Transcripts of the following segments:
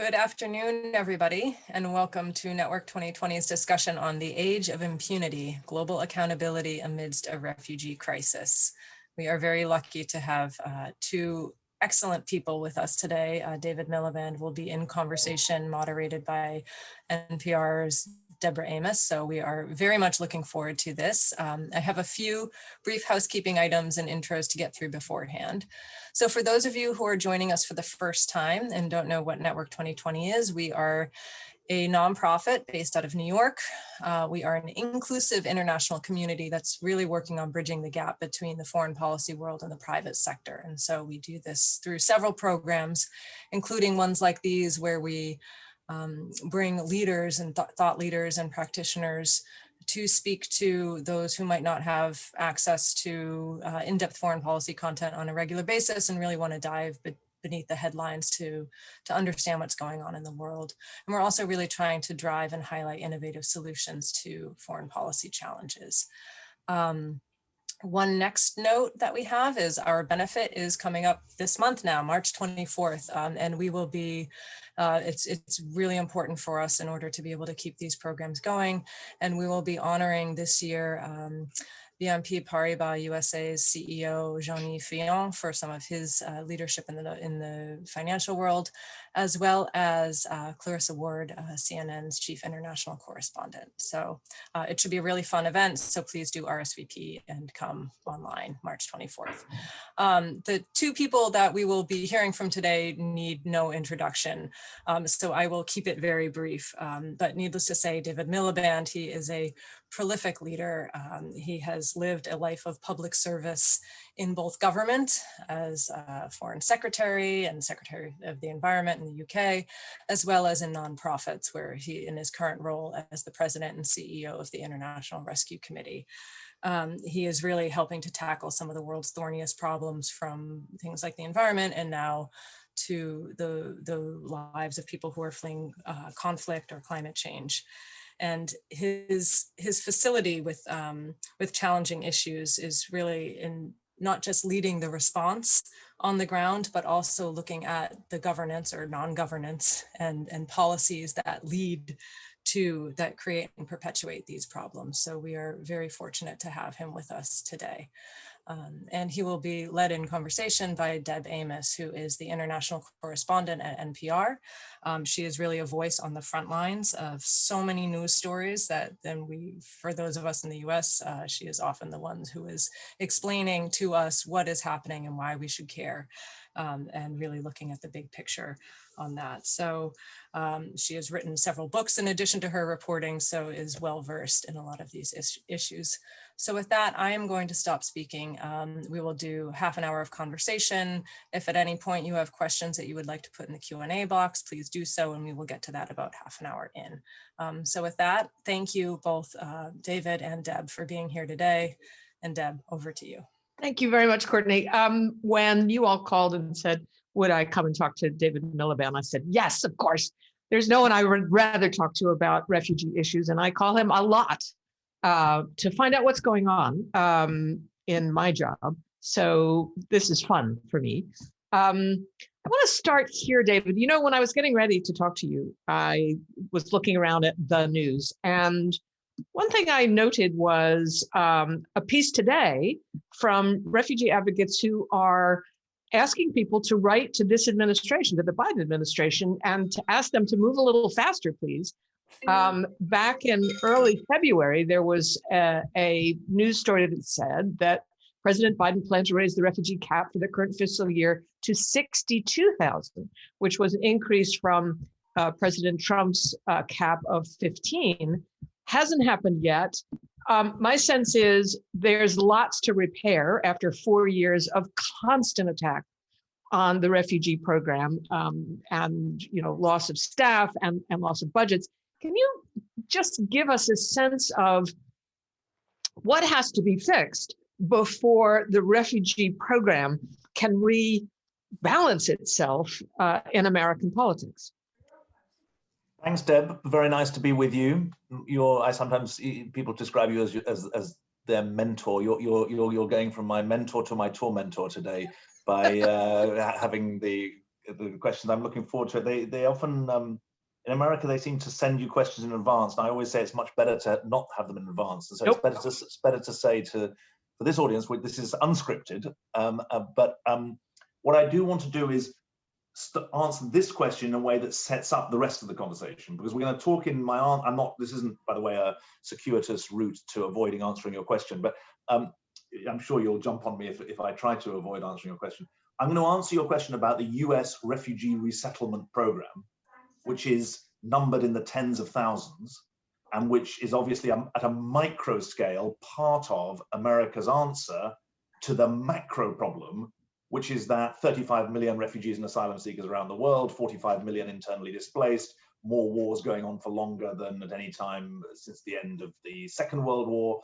Good afternoon, everybody, and welcome to Network 2020's discussion on the age of impunity, global accountability amidst a refugee crisis. We are very lucky to have two excellent people with us today. David Miliband will be in conversation moderated by NPR's Deborah Amos, so we are very much looking forward to this. I have a few brief housekeeping items and intros to get through beforehand. So for those of you who are joining us for the first time and don't know what Network 2020 is, we are a nonprofit based out of New York. We are an inclusive international community that's really working on bridging the gap between the foreign policy world and the private sector. And so we do this through several programs, including ones like these where we bring leaders and thought leaders and practitioners to speak to those who might not have access to in-depth foreign policy content on a regular basis and really want to dive beneath the headlines to understand what's going on in the world. And we're also really trying to drive and highlight innovative solutions to foreign policy challenges. One next note that we have is our benefit is coming up this month now, March 24th, and we will be, it's really important for us in order to be able to keep these programs going, and we will be honoring this year BNP Paribas USA's CEO Jean-Yves Fillon for some of his leadership in the financial world, as well as Clarissa Ward, CNN's chief international correspondent. So it should be a really fun event, so please do RSVP and come online March 24th. The two people that we will be hearing from today need no introduction, so I will keep it very brief. But needless to say, David Miliband, he is a prolific leader. He has lived a life of public service in both government as foreign secretary and secretary of the environment in the UK, as well as in nonprofits, where he, in his current role as the president and CEO of the International Rescue Committee. He is really helping to tackle some of the world's thorniest problems, from things like the environment and now to the lives of people who are fleeing conflict or climate change. And his facility with challenging issues is really in not just leading the response on the ground, but also looking at the governance or non-governance and policies that lead to, that create and perpetuate these problems. So we are very fortunate to have him with us today. And he will be led in conversation by Deb Amos, who is the international correspondent at NPR. She is really a voice on the front lines of so many news stories that then for those of us in the US, she is often the one who is explaining to us what is happening and why we should care, and really looking at the big picture on that. So she has written several books in addition to her reporting, so is well versed in a lot of these issues. So with that, I am going to stop speaking. We will do half an hour of conversation. If at any point you have questions that you would like to put in the Q&A box, please do so, and we will get to that about half an hour in. So with that, thank you both, David and Deb, for being here today. And Deb, over to you. Thank you very much, Courtney. When you all called and said, would I come and talk to David Miliband? I said, yes, of course. There's no one I would rather talk to about refugee issues, and I call him a lot to find out what's going on in my job. So this is fun for me. I want to start here, David. You know, when I was getting ready to talk to you, I was looking around at the news, and one thing I noted was a piece today from refugee advocates who are asking people to write to this administration, to the Biden administration, and to ask them to move a little faster, please. Back in early February, there was a news story that said that President Biden planned to raise the refugee cap for the current fiscal year to 62,000, which was an increase from President Trump's cap of 15. Hasn't happened yet. My sense is there's lots to repair after 4 years of constant attack on the refugee program, and loss of staff and loss of budgets. Can you just give us a sense of what has to be fixed before the refugee program can rebalance itself in American politics? Thanks, Deb. Very nice to be with you. I sometimes people describe you as their mentor. You're going from my mentor to my tormentor today by having the the questions. I'm looking forward to it. They often, in America, they seem to send you questions in advance. And I always say it's much better to not have them in advance. And so it's better to say for this audience, this is unscripted. What I do want to do is answer this question in a way that sets up the rest of the conversation, because we're going to talk in this isn't, by the way, a circuitous route to avoiding answering your question, but I'm sure you'll jump on me if I try to avoid answering your question. I'm going to answer your question about the US refugee resettlement program, which is numbered in the tens of thousands, and which is obviously at a micro scale part of America's answer to the macro problem, which is that 35 million refugees and asylum seekers around the world, 45 million internally displaced, more wars going on for longer than at any time since the end of the Second World War.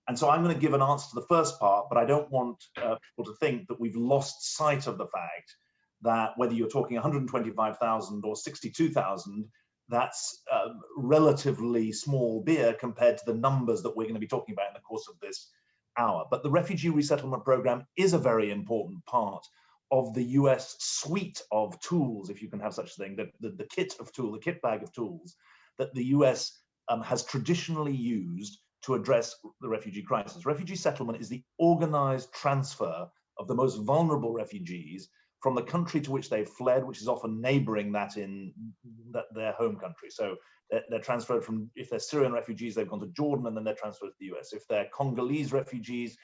And so I'm going to give an answer to the first part, but I don't want people to think that we've lost sight of the fact that whether you're talking 125,000 or 62,000, that's relatively small beer compared to the numbers that we're going to be talking about in the course of this hour. But the refugee resettlement program is a very important part of the US suite of tools, if you can have such a thing, the kit bag of tools that the US has traditionally used to address the refugee crisis. Refugee settlement is the organized transfer of the most vulnerable refugees from the country to which they've fled, which is often neighboring that in their home country. So they're transferred from, if they're Syrian refugees, they've gone to Jordan and then they're transferred to the US. If they're Congolese refugees,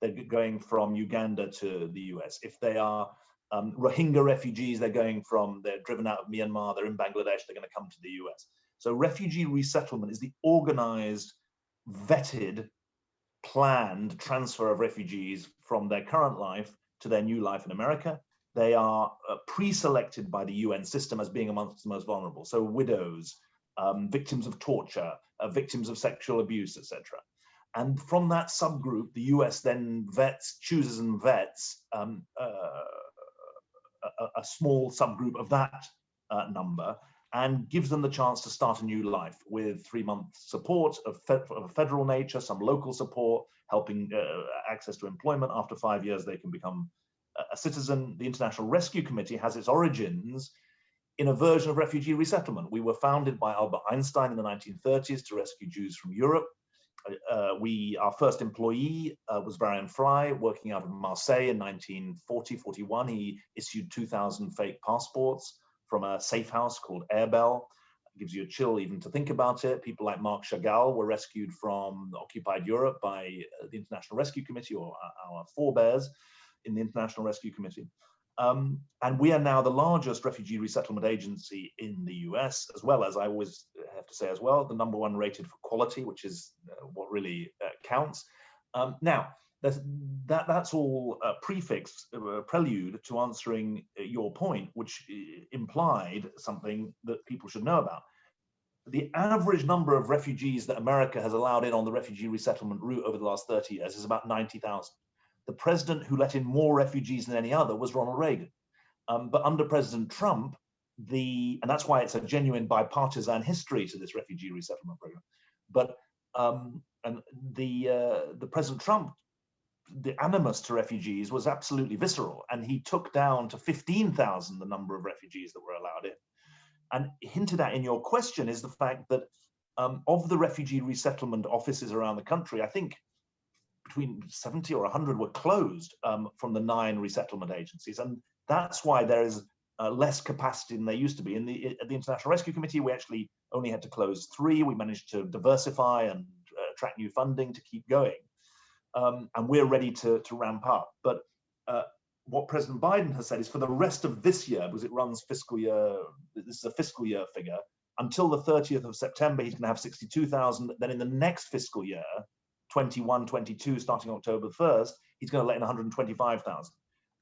they're going from Uganda to the US. If they are Rohingya refugees, they're driven out of Myanmar, they're in Bangladesh, they're going to come to the US. So refugee resettlement is the organized, vetted, planned transfer of refugees from their current life to their new life in America. They are pre-selected by the UN system as being amongst the most vulnerable. So widows, victims of torture, victims of sexual abuse, etc. And from that subgroup, the US then chooses and vets a small subgroup of that number and gives them the chance to start a new life with 3-month support of a federal nature, some local support, helping access to employment. After 5 years, they can become a citizen. The International Rescue Committee has its origins in a version of refugee resettlement. We were founded by Albert Einstein in the 1930s to rescue Jews from Europe. Our first employee was Varian Fry, working out of Marseille in 1940-41. He issued 2,000 fake passports from a safe house called Airbel. It gives you a chill even to think about it. People like Marc Chagall were rescued from occupied Europe by the International Rescue Committee, or our forebears in the International Rescue Committee. And we are now the largest refugee resettlement agency in the US, as well as, I always have to say as well, the #1 rated for quality, which is what really counts. Now, that's all prelude to answering your point, which implied something that people should know about. The average number of refugees that America has allowed in on the refugee resettlement route over the last 30 years is about 90,000. The president who let in more refugees than any other was Ronald Reagan. But under President Trump, and that's why it's a genuine bipartisan history to this refugee resettlement program. But the President Trump, the animus to refugees was absolutely visceral, and he took down to 15,000 the number of refugees that were allowed in. And hinted at in your question is the fact that of the refugee resettlement offices around the country, I think between 70 or 100 were closed from the 9 resettlement agencies. And that's why there is less capacity than there used to be. At the International Rescue Committee, we actually only had to close 3. We managed to diversify and attract new funding to keep going. And we're ready to ramp up. But what President Biden has said is for the rest of this year, because it runs fiscal year, this is a fiscal year figure, until the 30th of September, he's going to have 62,000. Then in the next fiscal year, 21-22, starting October 1st, he's going to let in 125,000.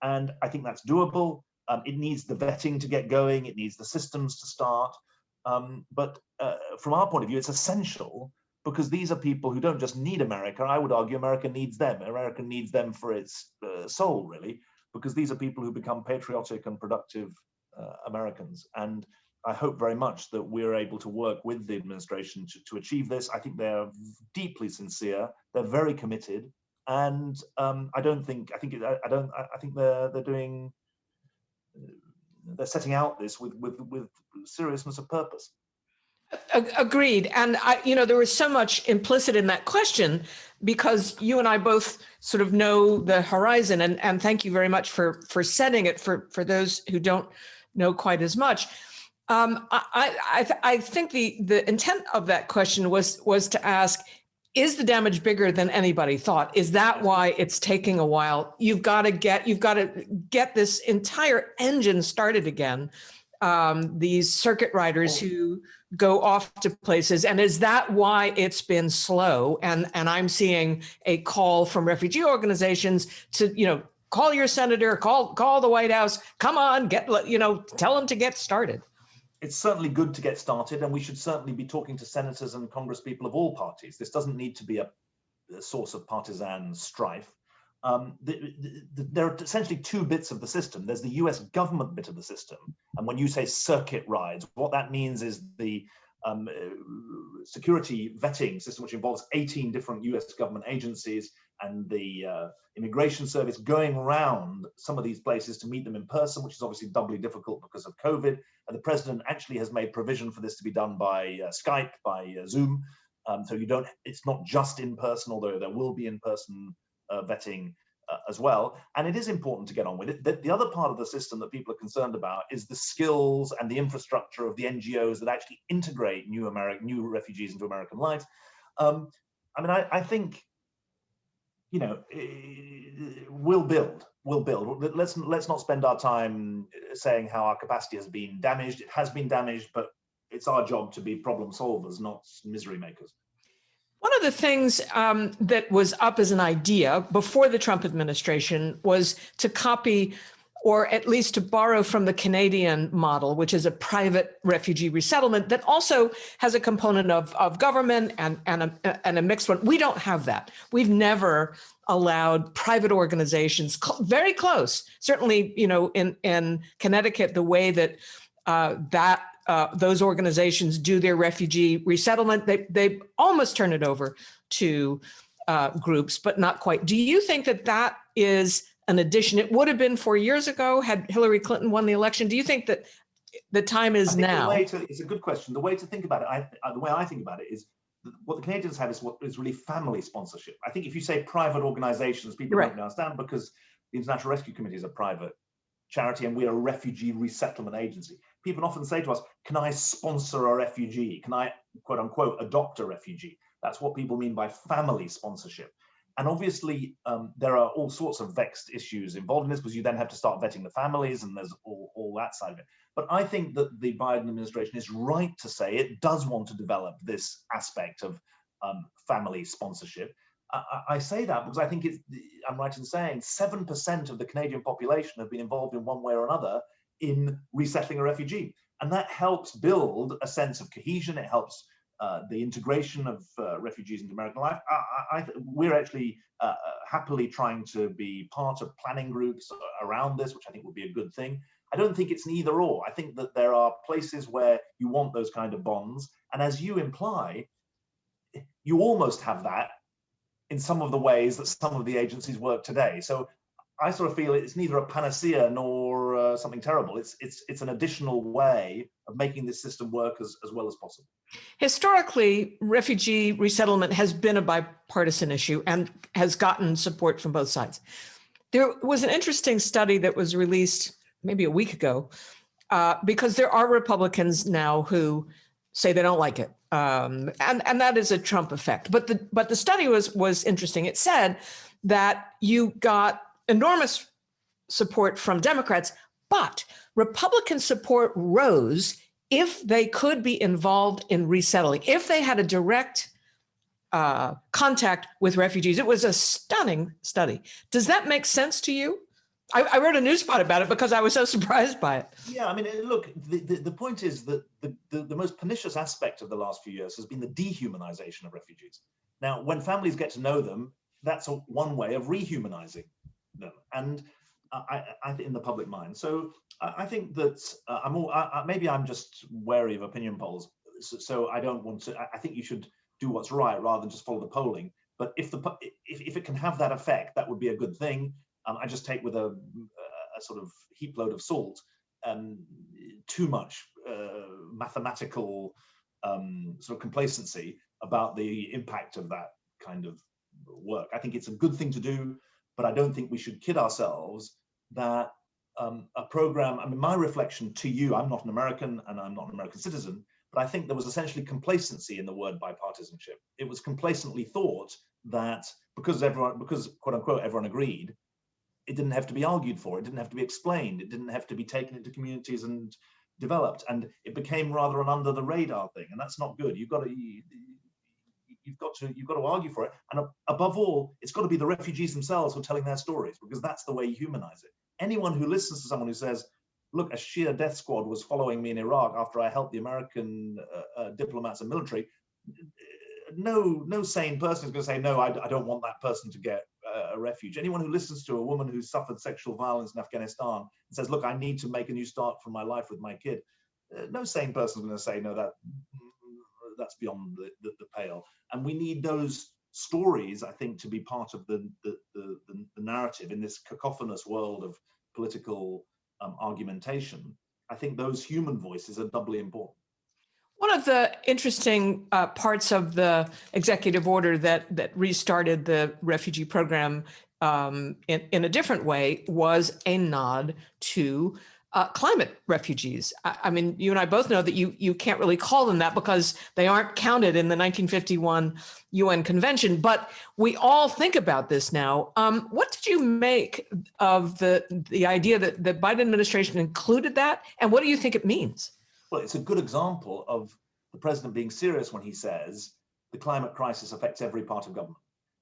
And I think that's doable. It needs the vetting to get going. It needs the systems to start. But from our point of view, it's essential, because these are people who don't just need America. I would argue America needs them. America needs them for its soul, really, because these are people who become patriotic and productive Americans. And I hope very much that we're able to work with the administration to achieve this. I think they're deeply sincere. They're very committed, and I think they're doing they're setting out this with seriousness of purpose. Agreed. And there was so much implicit in that question, because you and I both sort of know the horizon, and thank you very much for setting it for those who don't know quite as much. I think the intent of that question was to ask, is the damage bigger than anybody thought? Is that why it's taking a while? You've got to get this entire engine started again. These circuit riders who go off to places, and is that why it's been slow? And I'm seeing a call from refugee organizations to call your senator, call the White House, come on, tell them to get started. It's certainly good to get started, and we should certainly be talking to senators and congresspeople of all parties. This doesn't need to be a source of partisan strife. There are essentially two bits of the system. There's the US government bit of the system. And when you say circuit rides, what that means is the security vetting system, which involves 18 different US government agencies and the immigration service going around some of these places to meet them in person, which is obviously doubly difficult because of COVID. And the president actually has made provision for this to be done by Skype, by Zoom. So it's not just in person, although there will be in-person vetting as well. And it is important to get on with it. The other part of the system that people are concerned about is the skills and the infrastructure of the NGOs that actually integrate new refugees into American life. I think, we'll build. Let's not spend our time saying how our capacity has been damaged. It has been damaged, but it's our job to be problem solvers, not misery makers. One of the things that was up as an idea before the Trump administration was to copy, or at least to borrow from, the Canadian model, which is a private refugee resettlement that also has a component of government and a mixed one. We don't have that. We've never allowed private organizations, very close, certainly, in Connecticut, the way that those organizations do their refugee resettlement, they almost turn it over to groups, but not quite. Do you think that is an addition? It would have been 4 years ago had Hillary Clinton won the election. Do you think that the time is now? It's a good question. The way to think about it, the way I think about it is what the Canadians have is what is really family sponsorship. I think if you say private organizations, people don't understand, because the International Rescue Committee is a private charity and we are a refugee resettlement agency. People often say to us, can I sponsor a refugee? Can I, quote unquote, adopt a refugee? That's what people mean by family sponsorship. And obviously, there are all sorts of vexed issues involved in this, because you then have to start vetting the families, and there's all that side of it. But I think that the Biden administration is right to say it does want to develop this aspect of family sponsorship. I say that because I think I'm right in saying 7% of the Canadian population have been involved in one way or another in resettling a refugee. And that helps build a sense of cohesion. It helps the integration of refugees into American life. We're actually happily trying to be part of planning groups around this, which I think would be a good thing. I don't think it's an either or. I think that there are places where you want those kind of bonds. And as you imply, you almost have that in some of the ways that some of the agencies work today. So I sort of feel it's neither a panacea nor something terrible. It's an additional way of making this system work as well as possible. Historically, refugee resettlement has been a bipartisan issue and has gotten support from both sides. There was an interesting study that was released maybe a week ago, because there are Republicans now who say they don't like it. And that is a Trump effect. But the study was interesting. It said that you got enormous support from Democrats, but Republican support rose if they could be involved in resettling, if they had a direct contact with refugees. It was a stunning study. Does that make sense to you? I wrote a news spot about it because I was so surprised by it. Yeah, I mean, look, the point is that the most pernicious aspect of the last few years has been the dehumanization of refugees. Now, when families get to know them, that's one way of rehumanizing them, and I think in the public mind. So I think that maybe I'm just wary of opinion polls. So I don't want to. I think you should do what's right rather than just follow the polling. But if it can have that effect, that would be a good thing. I just take with a sort of heap load of salt too much mathematical sort of complacency about the impact of that kind of work. I think it's a good thing to do, but I don't think we should kid ourselves that a program, I mean, my reflection to you, I'm not an American and I'm not an American citizen, but I think there was essentially complacency in the word bipartisanship. It was complacently thought that because quote unquote, everyone agreed, it didn't have to be argued for, it didn't have to be explained, it didn't have to be taken into communities and developed, and it became rather an under the radar thing, and that's not good. You've got to argue for it, and above all, it's got to be the refugees themselves who are telling their stories, because that's the way you humanize it. Anyone who listens to someone who says, look, a Shia death squad was following me in Iraq after I helped the American diplomats and military, no sane person is going to say, no, I don't want that person to get a refuge. Anyone who listens to a woman who suffered sexual violence in Afghanistan and says, look, I need to make a new start for my life with my kid, no sane person is going to say, no, that's beyond the pale. And we need those stories, I think, to be part of the narrative in this cacophonous world of political argumentation. I think those human voices are doubly important. One of the interesting parts of the executive order that restarted the refugee program in a different way was a nod to climate refugees. I mean, you and I both know that you can't really call them that because they aren't counted in the 1951 UN Convention, but we all think about this now. What did you make of the idea that the Biden administration included that, and what do you think it means? Well, it's a good example of the president being serious when he says the climate crisis affects every part of government.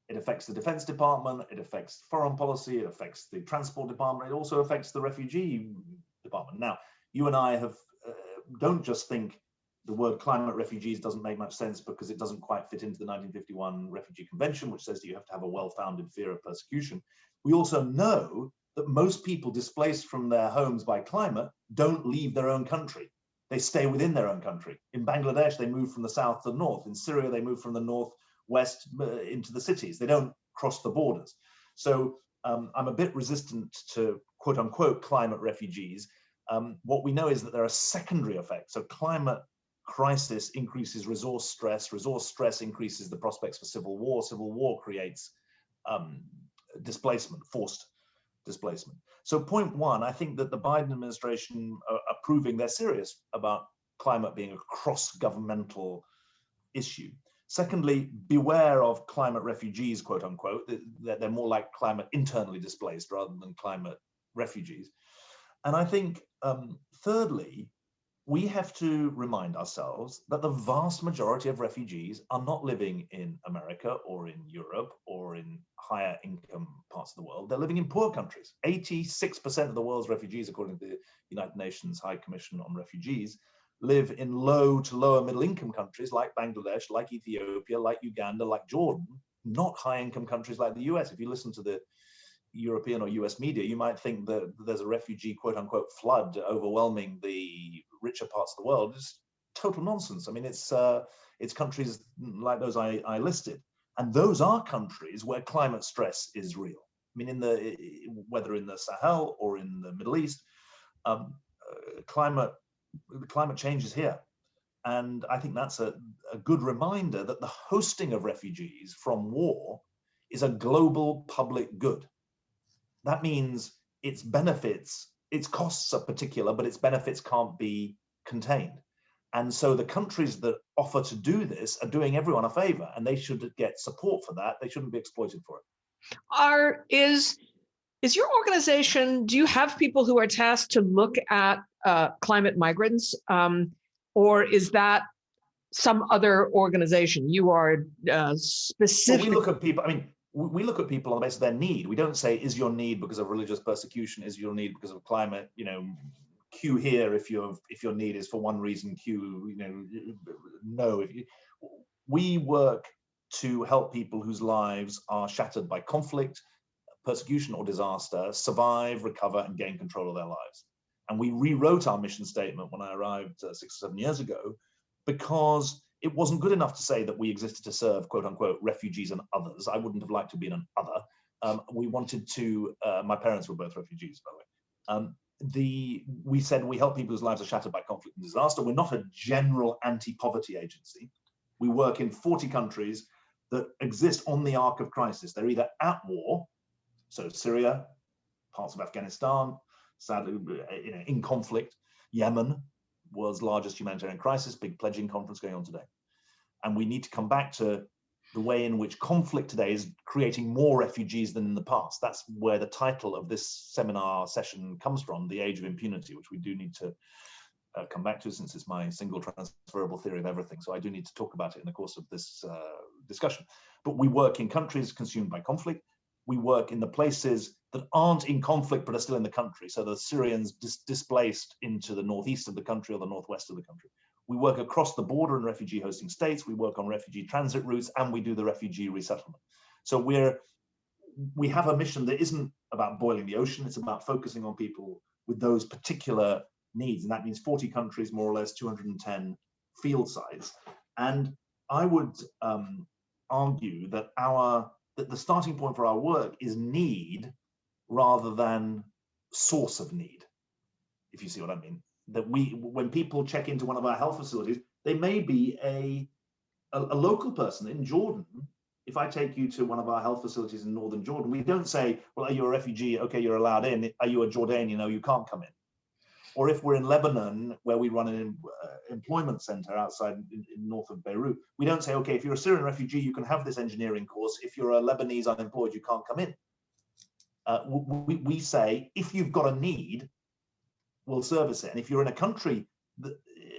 It affects the Defense Department, it affects foreign policy, it affects the Transport Department, it also affects the Refugee Department. Now, you and I don't just think the word climate refugees doesn't make much sense because it doesn't quite fit into the 1951 Refugee Convention, which says that you have to have a well-founded fear of persecution. We also know that most people displaced from their homes by climate don't leave their own country. They stay within their own country. In Bangladesh, they move from the south to the north. In Syria, they move from the northwest into the cities. They don't cross the borders. So I'm a bit resistant to quote unquote climate refugees. What we know is that there are secondary effects. So climate crisis increases resource stress increases the prospects for civil war creates displacement, forced displacement. So point one, I think that the Biden administration are proving they're serious about climate being a cross-governmental issue. Secondly, beware of climate refugees, quote unquote, that they're more like climate internally displaced rather than climate refugees. And I think, thirdly, we have to remind ourselves that the vast majority of refugees are not living in America or in Europe or in higher income parts of the world. They're living in poor countries. 86% of the world's refugees, according to the United Nations High Commission on Refugees, live in low to lower middle income countries like Bangladesh, like Ethiopia, like Uganda, like Jordan, not high income countries like the US. If you listen to the European or US media, you might think that there's a refugee quote unquote flood overwhelming the richer parts of the world. It's total nonsense. I mean, it's countries like those I listed, and those are countries where climate stress is real. I mean, whether in the Sahel or in the Middle East, climate change is here. And I think that's a good reminder that the hosting of refugees from war is a global public good. That means its benefits, its costs are particular, but its benefits can't be contained. And so the countries that offer to do this are doing everyone a favor, and they should get support for that. They shouldn't be exploited for it. Is your organization, do you have people who are tasked to look at climate migrants, or is that some other organization? You are specific. Well, we look at people, I mean, we look at people on the basis of their need. We don't say, is your need because of religious persecution? Is your need because of climate? You know, queue here if your need is for one reason, queue, you know, no. We work to help people whose lives are shattered by conflict, persecution or disaster, survive, recover, and gain control of their lives. And we rewrote our mission statement when I arrived 6 or 7 years ago, because it wasn't good enough to say that we existed to serve, quote unquote, refugees and others. I wouldn't have liked to be an other. We wanted to, my parents were both refugees, by the way. We said we help people whose lives are shattered by conflict and disaster. We're not a general anti-poverty agency. We work in 40 countries that exist on the arc of crisis. They're either at war, so Syria, parts of Afghanistan, sadly, in conflict, Yemen, world's largest humanitarian crisis, big pledging conference going on today. And we need to come back to the way in which conflict today is creating more refugees than in the past. That's where the title of this seminar session comes from, The Age of Impunity, which we do need to come back to, since it's my single transferable theory of everything. So I do need to talk about it in the course of this discussion. But we work in countries consumed by conflict. We work in the places that aren't in conflict but are still in the country. So the Syrians displaced into the northeast of the country or the northwest of the country. We work across the border in refugee hosting states. We work on refugee transit routes, and we do the refugee resettlement. So we have a mission that isn't about boiling the ocean. It's about focusing on people with those particular needs. And that means 40 countries, more or less 210 field sites. And I would argue that the starting point for our work is need rather than source of need, if you see what I mean. That when people check into one of our health facilities, they may be a local person in Jordan. If I take you to one of our health facilities in northern Jordan, we don't say, well, are you a refugee? Okay, you're allowed in. Are you a Jordanian? No, you can't come in. Or if we're in Lebanon, where we run an employment center outside in north of Beirut, we don't say, okay, if you're a Syrian refugee, you can have this engineering course. If you're a Lebanese unemployed, you can't come in. We say, if you've got a need, we'll service it. And if you're in a country,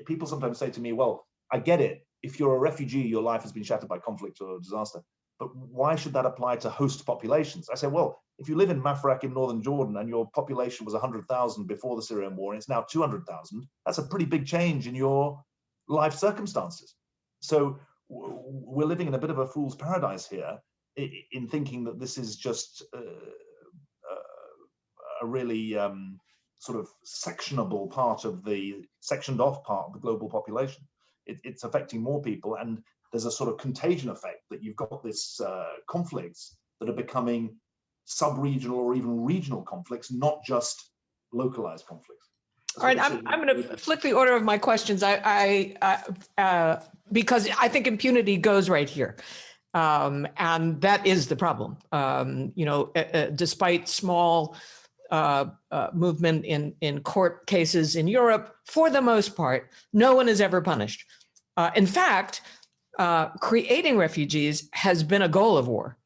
people sometimes say to me, well, I get it. If you're a refugee, your life has been shattered by conflict or disaster. But why should that apply to host populations? I say, well, if you live in Mafraq in northern Jordan and your population was 100,000 before the Syrian war and it's now 200,000, that's a pretty big change in your life circumstances. So we're living in a bit of a fool's paradise here in thinking that this is just a really sort of sectioned off part of the global population. It's affecting more people, and there's a sort of contagion effect that you've got this conflicts that are becoming sub-regional or even regional conflicts, not just localized conflicts. All right, I'm going to flick the order of my questions. Because I think impunity goes right here, and that is the problem. Despite small movement in court cases in Europe, for the most part, no one is ever punished. In fact, creating refugees has been a goal of war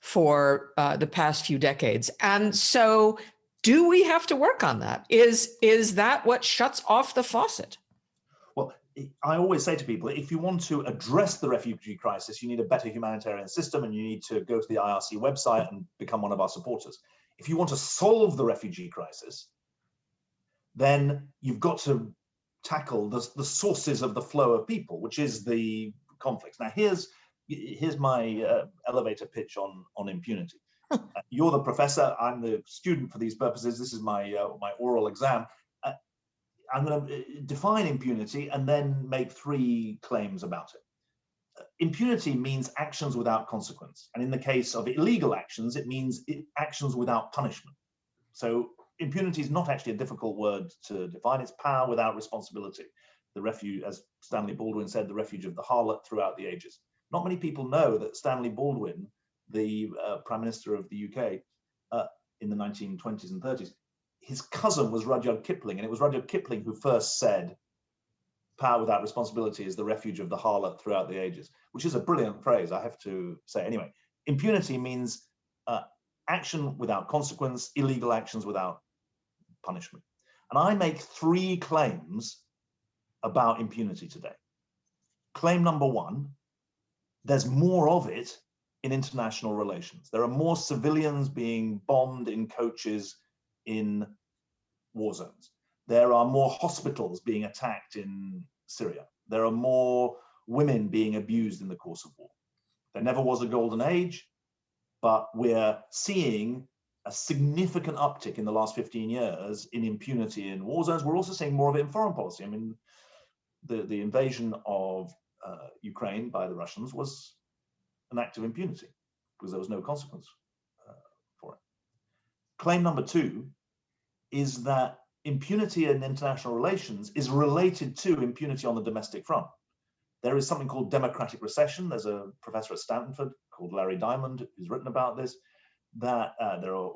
for the past few decades. And so do we have to work on that? Is that what shuts off the faucet? Well, I always say to people, if you want to address the refugee crisis, you need a better humanitarian system, and you need to go to the IRC website and become one of our supporters. If you want to solve the refugee crisis, then you've got to tackle the sources of the flow of people, which is the conflicts. Now, here's my elevator pitch on impunity. You're the professor, I'm the student for these purposes. This is my oral exam. I'm going to define impunity and then make 3 claims about it. Impunity means actions without consequence. And in the case of illegal actions, it means actions without punishment. So impunity is not actually a difficult word to define. It's power without responsibility. The refuge, as Stanley Baldwin said, the refuge of the harlot throughout the ages. Not many people know that Stanley Baldwin, the Prime Minister of the UK in the 1920s and 30s, his cousin was Rudyard Kipling, and it was Rudyard Kipling who first said, power without responsibility is the refuge of the harlot throughout the ages, which is a brilliant phrase, I have to say. Anyway, impunity means action without consequence, illegal actions without punishment. And I make 3 claims about impunity today. Claim number 1, there's more of it in international relations. There are more civilians being bombed in coaches in war zones. There are more hospitals being attacked in Syria. There are more women being abused in the course of war. There never was a golden age, but we're seeing a significant uptick in the last 15 years in impunity in war zones. We're also seeing more of it in foreign policy. I mean, the invasion of Ukraine by the Russians was an act of impunity because there was no consequence for it. Claim number 2 is that impunity in international relations is related to impunity on the domestic front. There is something called democratic recession. There's a professor at Stanford called Larry Diamond who's written about this, that there are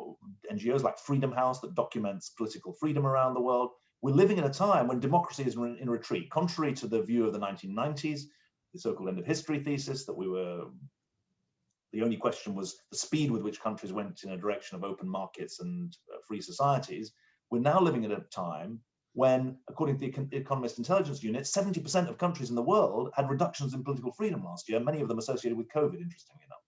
NGOs like Freedom House that documents political freedom around the world. We're living in a time when democracy is in retreat, contrary to the view of the 1990s, the so-called end of history thesis that the only question was the speed with which countries went in a direction of open markets and free societies. We're now living at a time when, according to the Economist Intelligence Unit, 70% of countries in the world had reductions in political freedom last year, many of them associated with COVID, interestingly enough.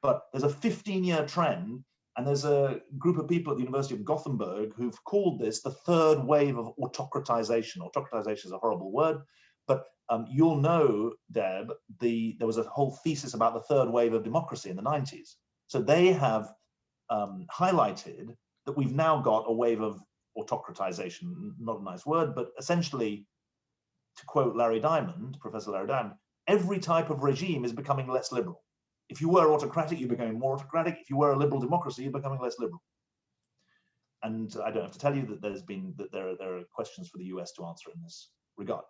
But there's a 15-year trend, and there's a group of people at the University of Gothenburg who've called this the third wave of autocratization. Autocratization is a horrible word, but you'll know, Deb, there was a whole thesis about the third wave of democracy in the 90s. So they have highlighted that we've now got a wave of autocratization, not a nice word, but essentially, to quote Larry Diamond, Professor Larry Diamond, every type of regime is becoming less liberal. If you were autocratic, you're becoming more autocratic. If you were a liberal democracy, you're becoming less liberal. And I don't have to tell you that there are questions for the US to answer in this regard.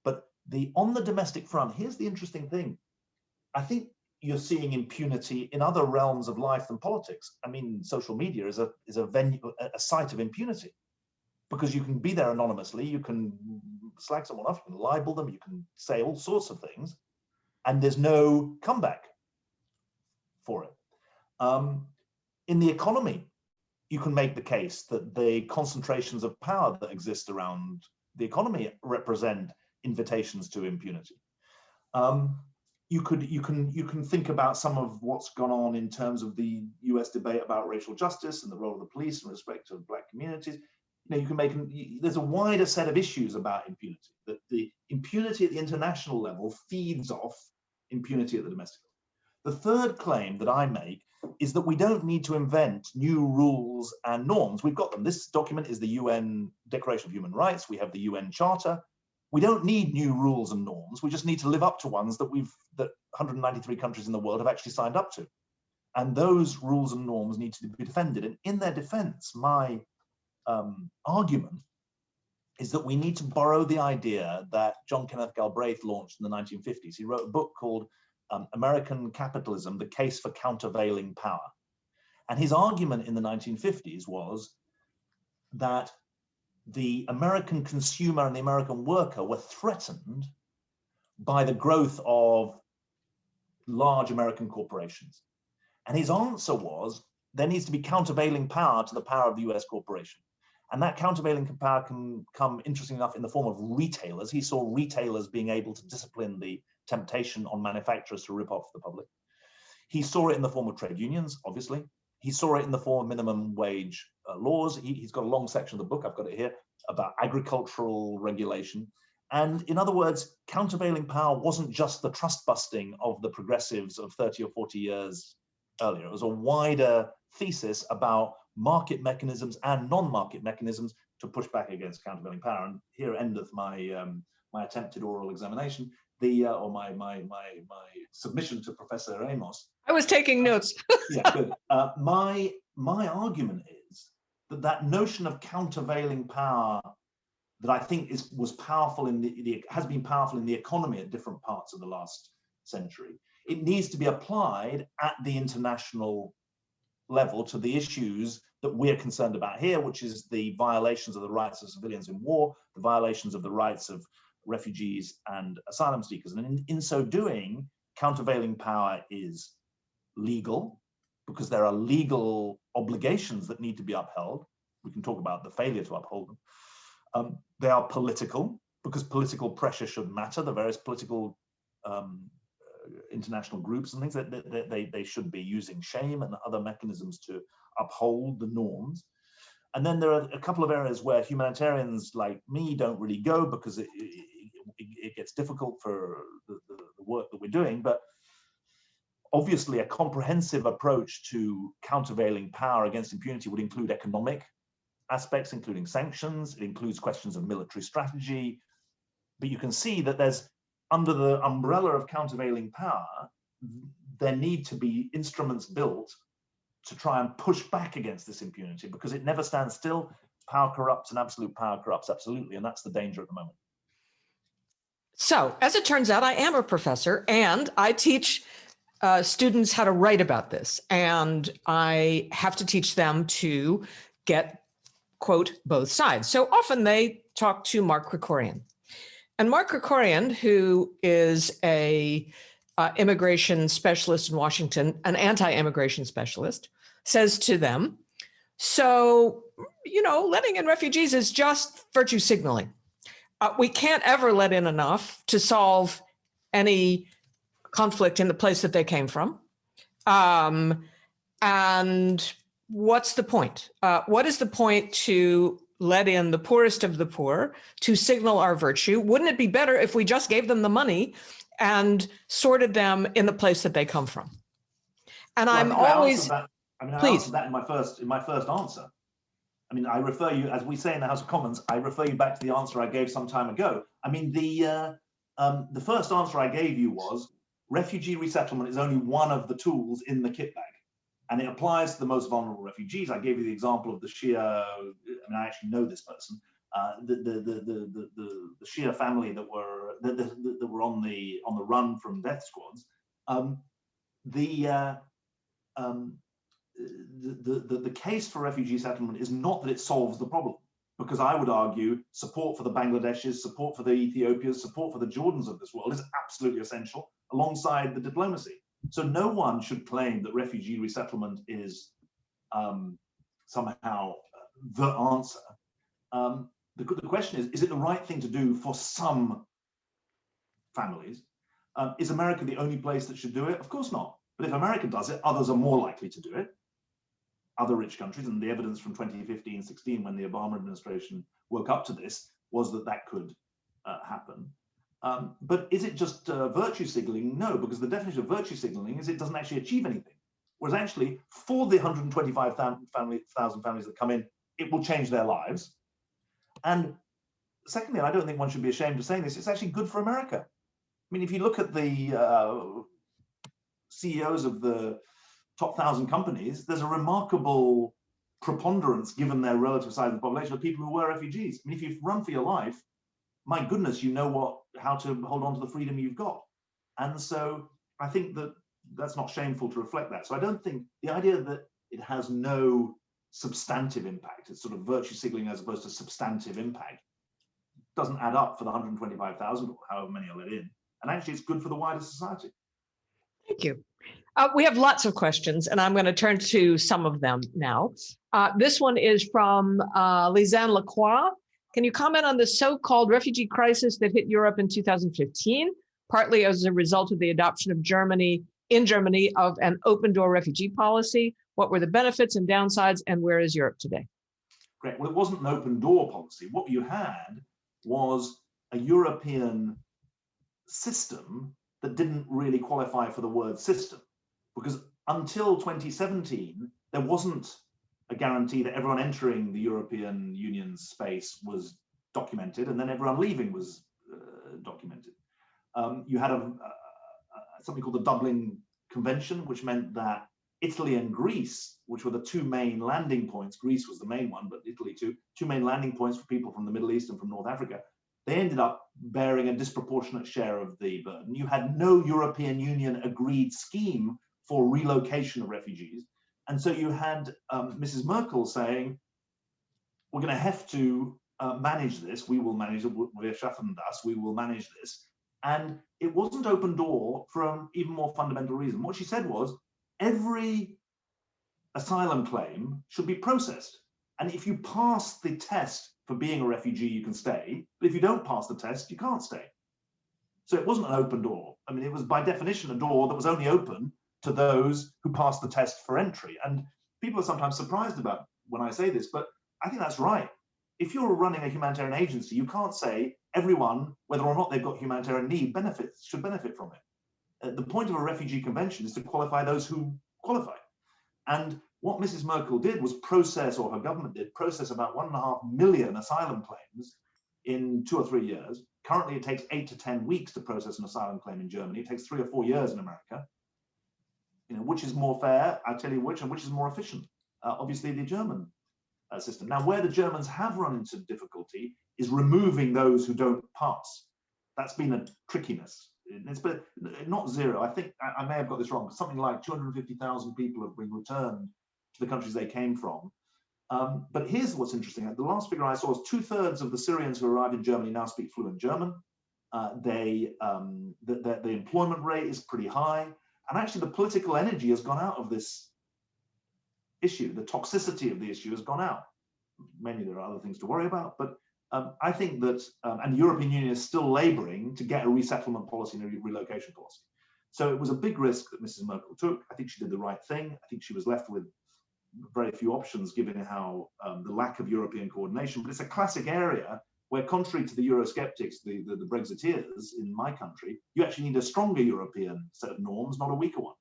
But on the domestic front, here's the interesting thing. I think you're seeing impunity in other realms of life than politics. I mean, social media is a venue, a site of impunity, because you can be there anonymously, you can slag someone off, you can libel them, you can say all sorts of things, and there's no comeback for it. In the economy, you can make the case that the concentrations of power that exist around the economy represent invitations to impunity. You can think about some of what's gone on in terms of the US debate about racial justice and the role of the police in respect to Black communities. You know, you can there's a wider set of issues about impunity, that the impunity at the international level feeds off impunity at the domestic level. The third claim that I make is that we don't need to invent new rules and norms. We've got them. This document is the UN Declaration of Human Rights. We have the UN Charter. We don't need new rules and norms. We just need to live up to ones that 193 countries in the world have actually signed up to. And those rules and norms need to be defended. And in their defense, my argument is that we need to borrow the idea that John Kenneth Galbraith launched in the 1950s. He wrote a book called American Capitalism, The Case for Countervailing Power. And his argument in the 1950s was that the American consumer and the American worker were threatened by the growth of large American corporations. And his answer was, there needs to be countervailing power to the power of the US corporation. And that countervailing power can come, interesting enough, in the form of retailers. He saw retailers being able to discipline the temptation on manufacturers to rip off the public. He saw it in the form of trade unions, obviously. He saw it in the form of minimum wage laws. He's got a long section of the book, I've got it here, about agricultural regulation. And in other words, countervailing power wasn't just the trust busting of the progressives of 30 or 40 years earlier. It was a wider thesis about market mechanisms and non-market mechanisms to push back against countervailing power. And here endeth my my attempted oral examination, or my submission to Professor Amos. I was taking notes. Yeah, good. My argument is that notion of countervailing power that I think was powerful has been powerful in the economy at different parts of the last century. It needs to be applied at the international level to the issues that we're concerned about here, which is the violations of the rights of civilians in war, the violations of the rights of refugees and asylum seekers. And in so doing, countervailing power is legal, because there are legal obligations that need to be upheld. We can talk about the failure to uphold them. They are political, because political pressure should matter. The various political international groups and things that they should be using shame and other mechanisms to uphold the norms. And then there are a couple of areas where humanitarians like me don't really go, because it gets difficult for the work that we're doing. But obviously a comprehensive approach to countervailing power against impunity would include economic aspects, including sanctions. It includes questions of military strategy. But you can see that there's, under the umbrella of countervailing power, there need to be instruments built to try and push back against this impunity, because it never stands still. power corrupts and absolute power corrupts, absolutely, and that's the danger at the moment. So, as it turns out, I am a professor, and I teach students how to write about this, and I have to teach them to get, quote, both sides. So often they talk to Mark Krikorian. And Mark Krikorian, who is a immigration specialist in Washington, an anti-immigration specialist, says to them, so, letting in refugees is just virtue signaling. We can't ever let in enough to solve any conflict in the place that they came from. And what's the point? What is the point to let in the poorest of the poor to signal our virtue? Wouldn't it be better if we just gave them the money and sorted them in the place that they come from? And well, I'm always, I answered that in my first answer. I mean, I refer you, as we say in the House of Commons, I refer you back to the answer I gave some time ago. I mean, the first answer I gave you was refugee resettlement is only one of the tools in the kit bag, and it applies to the most vulnerable refugees. I gave you the example of the Shia. I mean, I actually know this person. The Shia family that were on the run from death squads. The case for refugee settlement is not that it solves the problem, because I would argue support for the Bangladeshis, support for the Ethiopians, support for the Jordans of this world is absolutely essential alongside the diplomacy. So no one should claim that refugee resettlement is somehow the answer. The question is it the right thing to do for some families? Is America the only place that should do it? Of course not. But if America does it, others are more likely to do it. Other rich countries, and the evidence from 2015-16, when the Obama administration woke up to this, was that that could happen. But is it just virtue signaling? No, because the definition of virtue signaling is it doesn't actually achieve anything. Whereas actually, for the 125,000 families that come in, it will change their lives. And secondly, I don't think one should be ashamed of saying this, it's actually good for America. I mean, if you look at the CEOs of the top 1,000 companies, there's a remarkable preponderance, given their relative size of the population, of people who were refugees. I mean, if you run for your life, my goodness, you know how to hold on to the freedom you've got. And so I think that that's not shameful to reflect that. So I don't think the idea that it has no substantive impact, it's sort of virtue signaling as opposed to substantive impact, doesn't add up for the 125,000 or however many are let in. And actually, it's good for the wider society. Thank you. We have lots of questions, and I'm going to turn to some of them now. This one is from Lisanne Lacroix. Can you comment on the so-called refugee crisis that hit Europe in 2015, partly as a result of the adoption of Germany of an open-door refugee policy? What were the benefits and downsides, and where is Europe today? Great. Well, it wasn't an open-door policy. What you had was a European system that didn't really qualify for the word system, because until 2017, there wasn't a guarantee that everyone entering the European Union space was documented, and then everyone leaving was documented. You had something called the Dublin Convention, which meant that Italy and Greece, which were the two main landing points, Greece was the main one, but Italy too, two main landing points for people from the Middle East and from North Africa, they ended up bearing a disproportionate share of the burden. You had no European Union agreed scheme for relocation of refugees. And so you had Mrs. Merkel saying, we're going to have to manage this. We will manage it. Wir schaffen das. We will manage this. And it wasn't open door for an even more fundamental reason. What she said was, every asylum claim should be processed. And if you pass the test for being a refugee, you can stay. But if you don't pass the test, you can't stay. So it wasn't an open door. I mean, it was by definition a door that was only open to those who passed the test for entry. And people are sometimes surprised about when I say this, but I think that's right. If you're running a humanitarian agency, you can't say everyone, whether or not they've got humanitarian need, should benefit from it. The point of a refugee convention is to qualify those who qualify. And what Mrs. Merkel did was process, or her government did, process about 1.5 million asylum claims in 2 or 3 years. Currently, it takes 8 to 10 weeks to process an asylum claim in Germany. It takes 3 or 4 years in America. You know, which is more fair? I'll tell you which, and which is more efficient. Obviously, the German system. Now, where the Germans have run into difficulty is removing those who don't pass. That's been a trickiness. It's been not zero. I think I may have got this wrong, but something like 250,000 people have been returned to the countries they came from. But here's what's interesting. The last figure I saw is 2/3 of the Syrians who arrived in Germany now speak fluent German. The employment rate is pretty high. And actually the political energy has gone out of this issue. The toxicity of the issue has gone out. Mainly there are other things to worry about, but I think that, and the European Union is still laboring to get a resettlement policy and a relocation policy. So it was a big risk that Mrs. Merkel took. I think she did the right thing. I think she was left with very few options given how the lack of European coordination, but it's a classic area where, contrary to the Eurosceptics, the Brexiteers in my country, you actually need a stronger European set of norms, not a weaker one.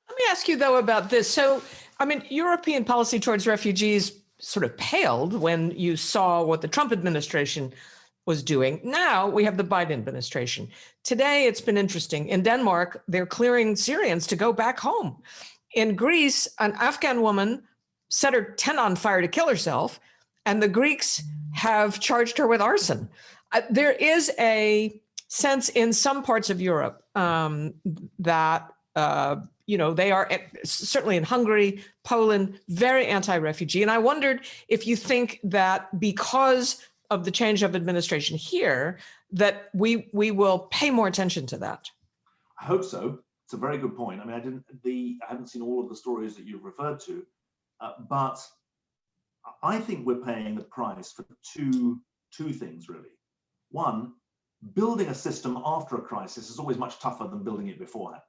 Let me ask you, though, about this. So, I mean, European policy towards refugees sort of paled when you saw what the Trump administration was doing. Now we have the Biden administration. Today, it's been interesting. In Denmark, they're clearing Syrians to go back home. In Greece, an Afghan woman set her tent on fire to kill herself, and the Greeks have charged her with arson. There is a sense in some parts of Europe that they are, certainly in Hungary, Poland, very anti-refugee. And I wondered if you think that because of the change of administration here, that we will pay more attention to that. I hope so. It's a very good point. I mean, I haven't seen all of the stories that you've referred to, but I think we're paying the price for two things, really. One, building a system after a crisis is always much tougher than building it beforehand.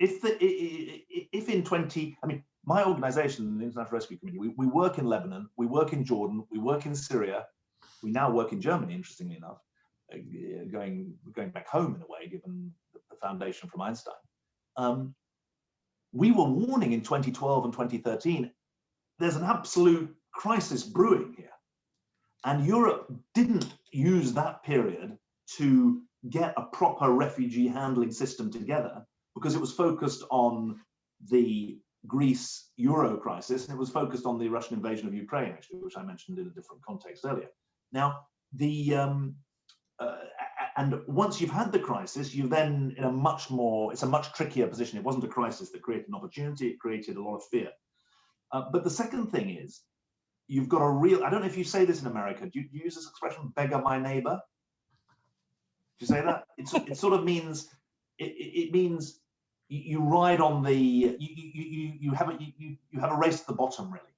If in 20, I mean, my organization, the International Rescue Committee, we work in Lebanon, we work in Jordan, we work in Syria, we now work in Germany, interestingly enough, going back home in a way, given the foundation from Einstein. We were warning in 2012 and 2013, there's an absolute crisis brewing here. And Europe didn't use that period to get a proper refugee handling system together, because it was focused on the Greece Euro crisis, and it was focused on the Russian invasion of Ukraine, actually, which I mentioned in a different context earlier. Now, and once you've had the crisis, you then in it's a much trickier position. It wasn't a crisis that created an opportunity, it created a lot of fear. But the second thing is, you've got a real, I don't know if you say this in America, do you use this expression, beggar my neighbor? Do you say that? It sort of means, it means you ride on the, you have a race to the bottom, really.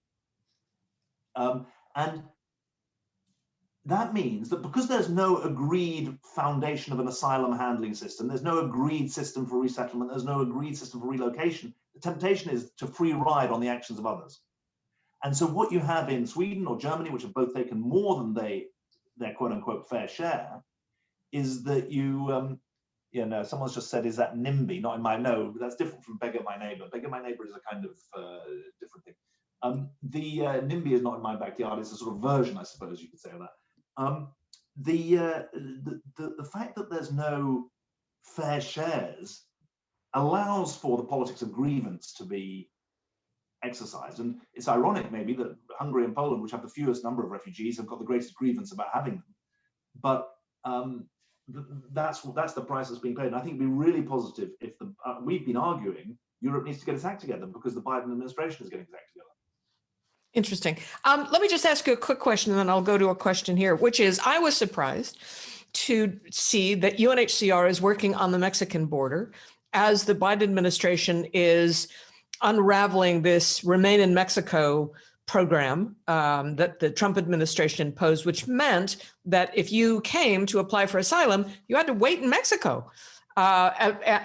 And that means that because there's no agreed foundation of an asylum handling system, there's no agreed system for resettlement, there's no agreed system for relocation, the temptation is to free ride on the actions of others. And so what you have in Sweden or Germany, which have both taken more than their quote unquote fair share, is that someone's just said, is that NIMBY? Not in my, no, that's different from beggar my neighbor. Beggar my neighbor is a kind of different thing. The NIMBY is not in my backyard, it's a sort of version, I suppose you could say, of that. The fact that there's no fair shares allows for the politics of grievance to be exercised. And it's ironic maybe that Hungary and Poland, which have the fewest number of refugees, have got the greatest grievance about having them. But that's the price that's being paid. And I think it'd be really positive if we've been arguing Europe needs to get its act together because the Biden administration is getting its act together. Interesting. Let me just ask you a quick question, and then I'll go to a question here, which is, I was surprised to see that UNHCR is working on the Mexican border as the Biden administration is unraveling this Remain in Mexico program that the Trump administration imposed, which meant that if you came to apply for asylum, you had to wait in Mexico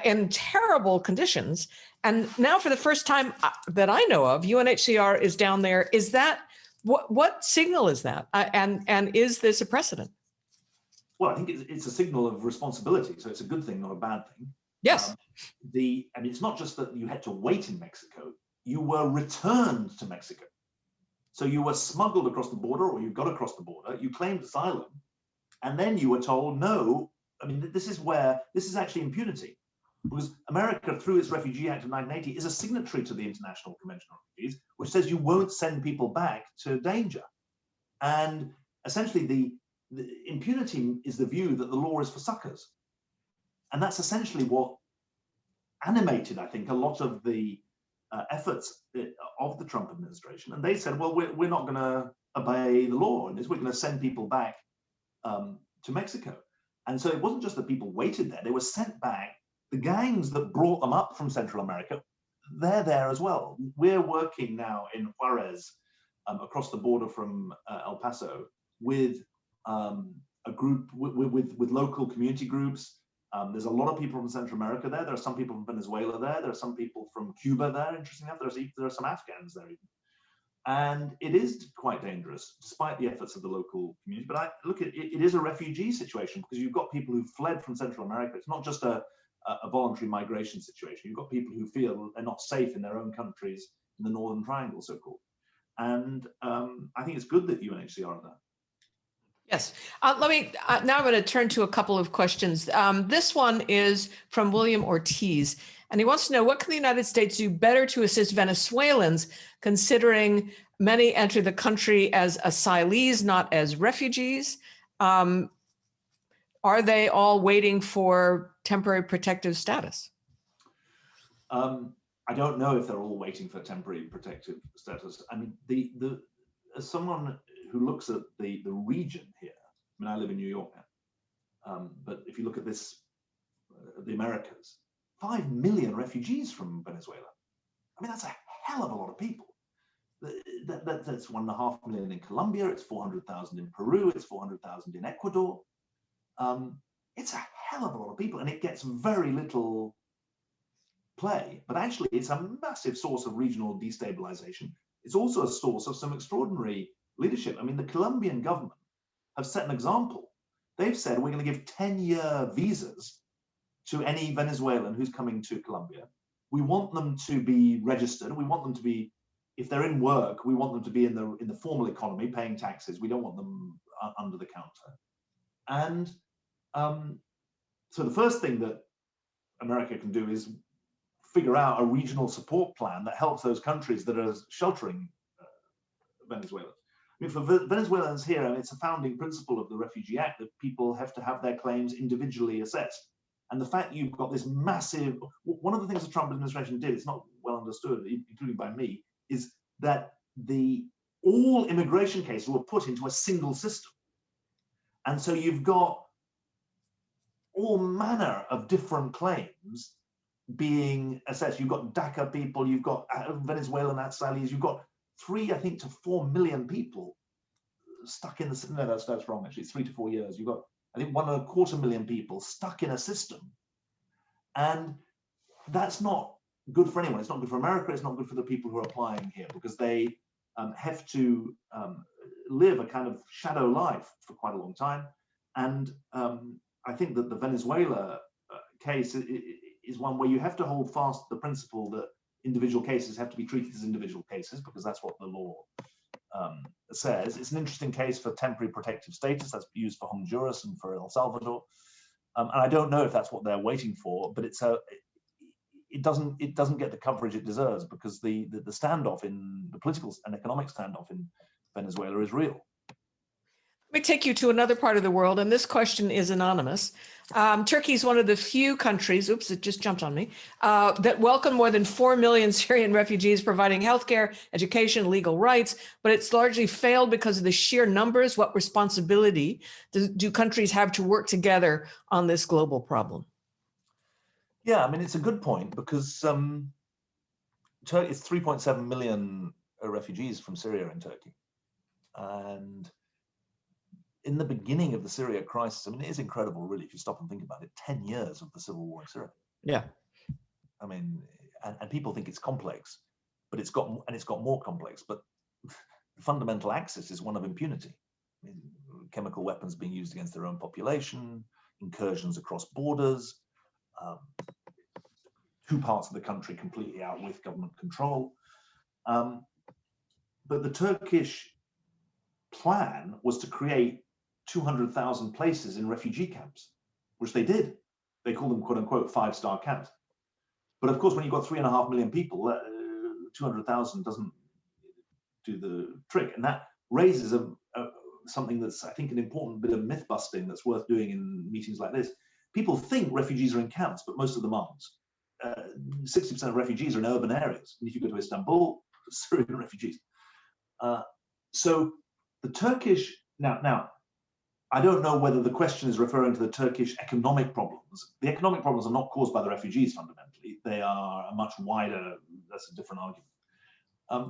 in terrible conditions. And now, for the first time that I know of, UNHCR is down there. Is that what signal is that? And is this a precedent? Well, I think it's a signal of responsibility. So it's a good thing, not a bad thing. Yes. And it's not just that you had to wait in Mexico; you were returned to Mexico. So you were smuggled across the border, or you got across the border. You claimed asylum, and then you were told, no. I mean, this is actually impunity. Because America, through its Refugee Act of 1980, is a signatory to the International Convention on Refugees, which says you won't send people back to danger. And essentially, the impunity is the view that the law is for suckers. And that's essentially what animated, I think, a lot of the efforts of the Trump administration. And they said, well, we're not going to obey the law, and we're going to send people back to Mexico. And so it wasn't just that people waited there, they were sent back. The gangs that brought them up from Central America, they're there as well. We're working now in Juarez, across the border from El Paso, with a group, with local community groups. There's a lot of people from Central America there. There are some people from Venezuela there. There are some people from Cuba there, interesting enough. There are some Afghans there even. And it is quite dangerous, despite the efforts of the local community. But I look at it, it is a refugee situation, because you've got people who fled from Central America. It's not just a voluntary migration situation. You've got people who feel they're not safe in their own countries, in the Northern Triangle, so-called. And I think it's good that UNHCR are there. Yes. Let me, now I'm going to turn to a couple of questions. This one is from William Ortiz, and he wants to know, what can the United States do better to assist Venezuelans, considering many enter the country as asylees, not as refugees? Are they all waiting for temporary protective status? I don't know if they're all waiting for temporary protective status. I mean, as someone who looks at the region here, I mean, I live in New York now, but if you look at this, the Americas, 5 million refugees from Venezuela. I mean, that's a hell of a lot of people. That's 1.5 million in Colombia, it's 400,000 in Peru, it's 400,000 in Ecuador. It's a hell of a lot of people, and it gets very little play, but actually it's a massive source of regional destabilization. It's also a source of some extraordinary leadership. I mean, the Colombian government have set an example. They've said, we're going to give 10-year visas to any Venezuelan who's coming to Colombia. We want them to be registered. We want them to be, if they're in work, we want them to be in the formal economy, paying taxes. We don't want them under the counter. And so the first thing that America can do is figure out a regional support plan that helps those countries that are sheltering Venezuelans. I mean, for Venezuelans here, I mean, it's a founding principle of the Refugee Act that people have to have their claims individually assessed. And the fact you've got this massive, one of the things the Trump administration did, it's not well understood, including by me, is that all immigration cases were put into a single system. And so you've got all manner of different claims being assessed. You've got DACA people, you've got Venezuelan Asylees, you've got 3, I think, to 4 million people stuck in the, no, that's wrong, actually, it's 3 to 4 years. You've got, I think, 1.25 million people stuck in a system. And that's not good for anyone. It's not good for America, it's not good for the people who are applying here, because they have to live a kind of shadow life for quite a long time. And I think that the Venezuela case is one where you have to hold fast the principle that individual cases have to be treated as individual cases, because that's what the law says. It's an interesting case for temporary protective status that's used for Honduras and for El Salvador. And I don't know if that's what they're waiting for, but it doesn't get the coverage it deserves, because the standoff in the political and economic standoff in Venezuela is real. Let me take you to another part of the world, and this question is anonymous. Turkey is one of the few countries, oops, it just jumped on me, that welcome more than 4 million Syrian refugees, providing healthcare, education, legal rights, but it's largely failed because of the sheer numbers. What responsibility do countries have to work together on this global problem? Yeah, I mean, it's a good point, because it's 3.7 million refugees from Syria in Turkey. And in the beginning of the Syria crisis, I mean, it is incredible, really, if you stop and think about it, 10 years of the civil war in Syria. Yeah. I mean, and people think it's complex, but it's got more complex. But the fundamental axis is one of impunity. I mean, chemical weapons being used against their own population, incursions across borders, 2 parts of the country completely out with government control. But the Turkish plan was to create 200,000 places in refugee camps, which they did. they call them quote unquote 5-star camps. But of course, when you've got 3.5 million people, 200,000 doesn't do the trick. And that raises something that's, I think, an important bit of myth busting that's worth doing in meetings like this. People think refugees are in camps, but most of them aren't. 60% of refugees are in urban areas. And if you go to Istanbul, Syrian refugees. So the Turkish, now, I don't know whether the question is referring to the Turkish economic problems. The economic problems are not caused by the refugees fundamentally. They are a much wider, that's a different argument.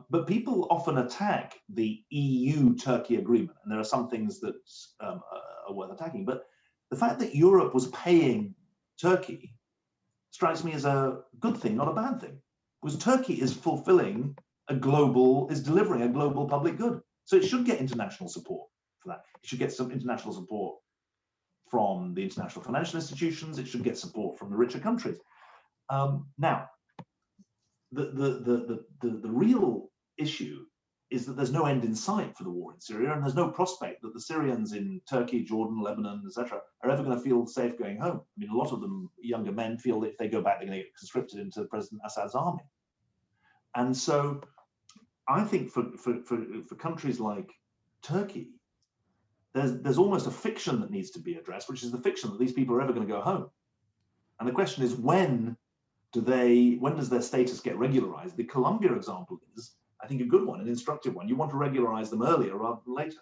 But people often attack the EU-Turkey agreement, and there are some things that are worth attacking. But the fact that Europe was paying Turkey strikes me as a good thing, not a bad thing, because Turkey is delivering a global public good. So it should get international support for that. It should get some international support from the international financial institutions. It should get support from the richer countries. Now, the real issue is that there's no end in sight for the war in Syria, and there's no prospect that the Syrians in Turkey, Jordan, Lebanon, etc., are ever going to feel safe going home. I mean, a lot of them, younger men, feel that if they go back, they're going to get conscripted into President Assad's army. And so I think for countries like Turkey, there's almost a fiction that needs to be addressed, which is the fiction that these people are ever going to go home. And the question is, when does their status get regularized? The Colombia example is, I think, a good one, an instructive one. You want to regularize them earlier rather than later.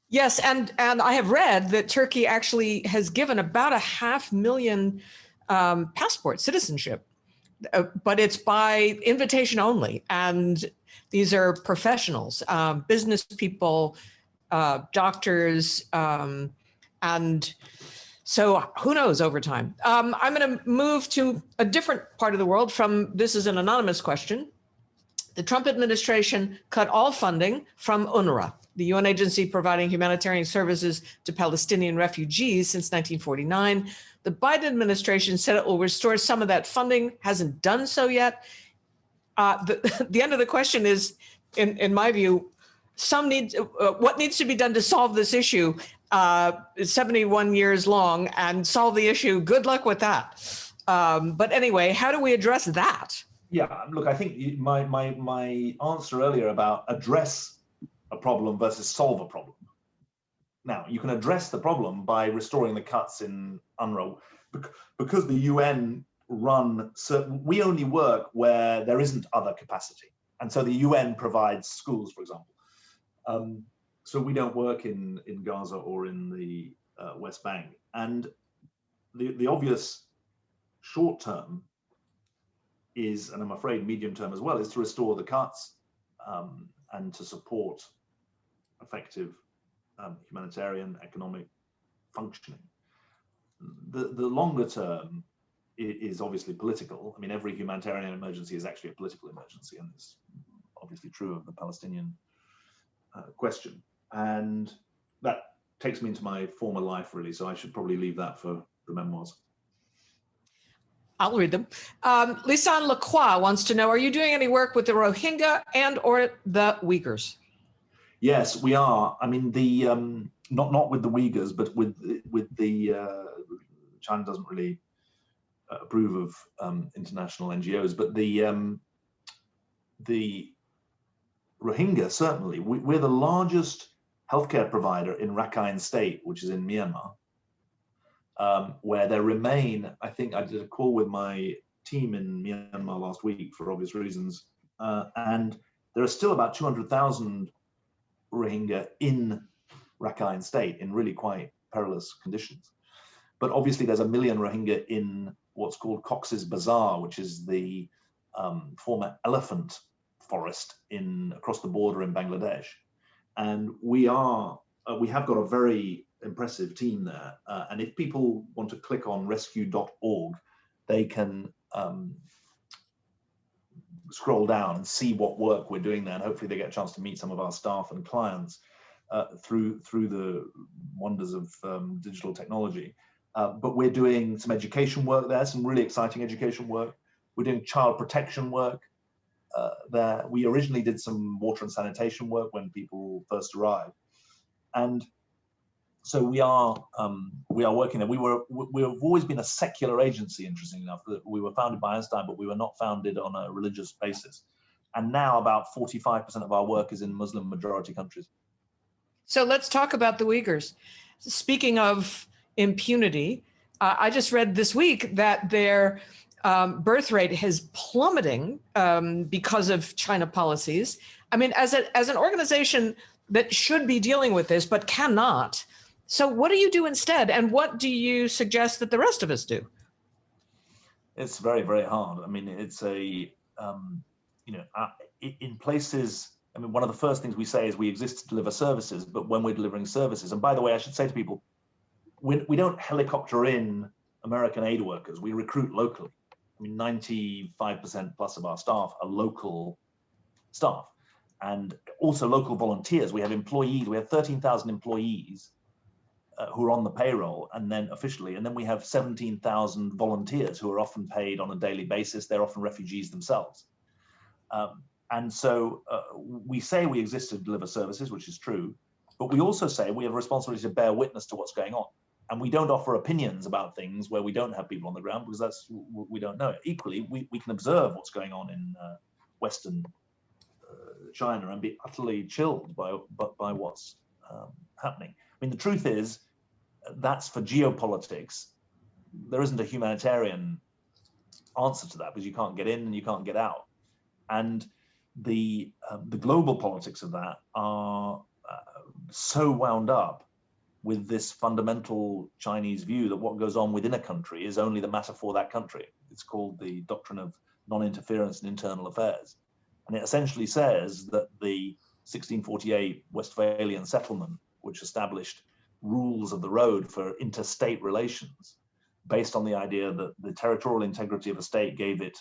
Yes, and I have read that Turkey actually has given about 500,000 passports, citizenship, but it's by invitation only. And these are professionals, business people, doctors, and so who knows over time. I'm going to move to a different part of the world this is an anonymous question. The Trump administration cut all funding from UNRWA, the UN agency providing humanitarian services to Palestinian refugees since 1949. The Biden administration said it will restore some of that funding, hasn't done so yet. The end of the question is, in my view, what needs to be done to solve this issue? 71 years long, and solve the issue. Good luck with that. But anyway, how do we address that? Yeah, look, I think my answer earlier about address a problem versus solve a problem. Now, you can address the problem by restoring the cuts in UNRWA, because the UN we only work where there isn't other capacity. And so the UN provides schools, for example. So we don't work in Gaza or in the West Bank. And the obvious short term is, and I'm afraid medium term as well, is to restore the cuts and to support effective humanitarian economic functioning. The longer term is obviously political. I mean, every humanitarian emergency is actually a political emergency, and it's obviously true of the Palestinian question. And that takes me into my former life, really, so I should probably leave that for the memoirs. I'll read them. Lisanne Lacroix wants to know, are you doing any work with the Rohingya and or the Uyghurs? Yes, we are. I mean, not with the Uyghurs, but with the China doesn't really approve of international NGOs, but the Rohingya, certainly. We're the largest healthcare provider in Rakhine State, which is in Myanmar, where there remain, I think I did a call with my team in Myanmar last week for obvious reasons, and there are still about 200,000 Rohingya in Rakhine State in really quite perilous conditions. But obviously there's 1 million Rohingya in what's called Cox's Bazar, which is the former elephant forest across the border in Bangladesh. And we have got a very impressive team there. And if people want to click on rescue.org, they can scroll down and see what work we're doing there. And hopefully they get a chance to meet some of our staff and clients through the wonders of digital technology. But we're doing some education work there, some really exciting education work. We're doing child protection work there. We originally did some water and sanitation work when people first arrived. And So we are working there. We've always been a secular agency, interestingly enough. We were founded by Einstein, but we were not founded on a religious basis. And now about 45% of our work is in Muslim majority countries. So let's talk about the Uyghurs. Speaking of impunity, I just read this week that their birth rate is plummeting because of China policies. I mean, as an organization that should be dealing with this, but cannot. So what do you do instead? And what do you suggest that the rest of us do? It's very, very hard. I mean, it's in places, I mean, one of the first things we say is we exist to deliver services, but when we're delivering services, and by the way, I should say to people, we don't helicopter in American aid workers, we recruit locally. I mean, 95% plus of our staff are local staff and also local volunteers. We have employees, we have 13,000 employees who are on the payroll and then officially, and then we have 17,000 volunteers who are often paid on a daily basis. They're often refugees themselves. And so we say we exist to deliver services, which is true, but we also say we have a responsibility to bear witness to what's going on. And we don't offer opinions about things where we don't have people on the ground because we don't know it. Equally, we can observe what's going on in Western China and be utterly chilled by what's happening. I mean, the truth is, that's for geopolitics. There isn't a humanitarian answer to that because you can't get in and you can't get out. And the global politics of that are so wound up with this fundamental Chinese view that what goes on within a country is only the matter for that country. It's called the Doctrine of Non-Interference in Internal Affairs. And it essentially says that the 1648 Westphalian settlement, which established rules of the road for interstate relations, based on the idea that the territorial integrity of a state gave it